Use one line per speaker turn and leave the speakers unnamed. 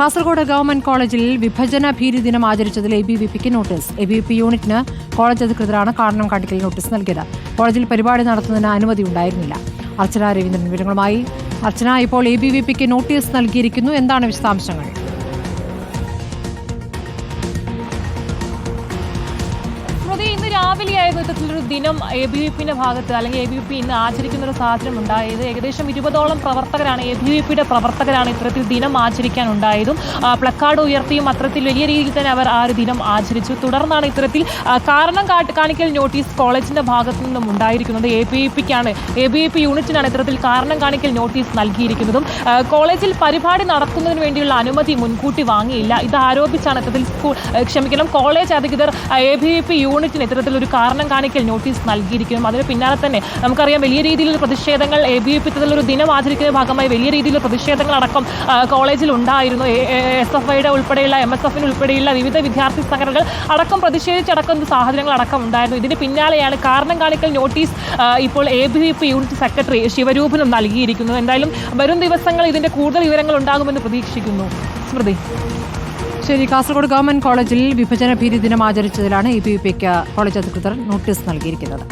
Kasaragod government കോളേജിൽ വിഭജന ഭീതി ദിനം ആചരിച്ചതിൽ ABVPക്ക് നോട്ടീസ്. ABVP യൂണിറ്റിന് കോളേജ് അധികൃതരാണ് കാരണം കാട്ടിക്കൽ നോട്ടീസ് നൽകിയത്. കോളേജിൽ പരിപാടി നടത്തുന്നതിന് അനുമതി ഉണ്ടായിരുന്നില്ല. അർച്ചന രവീന്ദ്രൻ വിവരങ്ങളുമായി. അർച്ചന, ഇപ്പോൾ ABVPക്ക് നോട്ടീസ് നൽകിയിരിക്കുന്നു, എന്താണ് വിശദാംശങ്ങൾ?
ഇന്ന് രാവിലെയായിരുന്നു ഇത്തരത്തിലൊരു ദിനം ABVPന്റെ ഭാഗത്ത്, അല്ലെങ്കിൽ ABVP ഇന്ന് ആചരിക്കുന്ന ഒരു സാഹചര്യം ഉണ്ടായത്. ഏകദേശം 20ഓളം പ്രവർത്തകരാണ്, ABVPയുടെ പ്രവർത്തകരാണ് ഇത്തരത്തിൽ ദിനം ആചരിക്കാൻ ഉണ്ടായതും. പ്ലക്കാർഡ് ഉയർത്തിയും അത്തരത്തിൽ വലിയ രീതിയിൽ തന്നെ അവർ ആ ഒരു ദിനം ആചരിച്ചു. തുടർന്നാണ് ഇത്തരത്തിൽ കാരണം കാണിക്കൽ നോട്ടീസ് കോളേജിന്റെ ഭാഗത്തു നിന്നും ഉണ്ടായിരിക്കുന്നത്. ABVP യൂണിറ്റിനാണ് ഇത്തരത്തിൽ കാരണം കാണിക്കൽ നോട്ടീസ് നൽകിയിരിക്കുന്നതും. കോളേജിൽ പരിപാടി നടത്തുന്നതിന് വേണ്ടിയുള്ള അനുമതി മുൻകൂട്ടി വാങ്ങിയില്ല. ഇത് ആരോപിച്ചാണ് ഇത്തരത്തിൽ കോളേജ് അധികൃതർ ABVP യൂണിറ്റിന് ഇത്തരത്തിലൊരു കാരണം കാണിക്കൽ നോട്ടീസ് നൽകിയിരിക്കുന്നു. അതിന് പിന്നാലെ തന്നെ നമുക്കറിയാം വലിയ രീതിയിലുള്ള പ്രതിഷേധങ്ങൾ ABVP ഇത്തരത്തിലൊരു ദിനം ആചരിക്കുന്ന ഭാഗമായി വലിയ രീതിയിലുള്ള പ്രതിഷേധങ്ങളടക്കം കോളേജിൽ ഉണ്ടായിരുന്നു. SFIയുടെ ഉൾപ്പെടെയുള്ള MSFന് ഉൾപ്പെടെയുള്ള വിവിധ വിദ്യാർത്ഥി സംഘടനകൾ അടക്കം പ്രതിഷേധിച്ചടക്കുന്ന സാഹചര്യങ്ങളടക്കം ഉണ്ടായിരുന്നു. ഇതിന് പിന്നാലെയാണ് കാരണം കാണിക്കൽ നോട്ടീസ് ഇപ്പോൾ ABVP യൂണിറ്റ് സെക്രട്ടറി ശിവരൂപനും നൽകിയിരിക്കുന്നത്. എന്തായാലും വരും ദിവസങ്ങൾ ഇതിന്റെ കൂടുതൽ വിവരങ്ങൾ ഉണ്ടാകുമെന്ന് പ്രതീക്ഷിക്കുന്നു. സ്മൃതി.
ശരി, കാസർഗോഡ് ഗവൺമെന്റ് കോളേജിൽ വിഭജന ഭീതി ദിനം ആചരിച്ചതിലാണ് ABVPക്ക് കോളേജ് അധികൃതർ നോട്ടീസ് നൽകിയിരിക്കുന്നത്.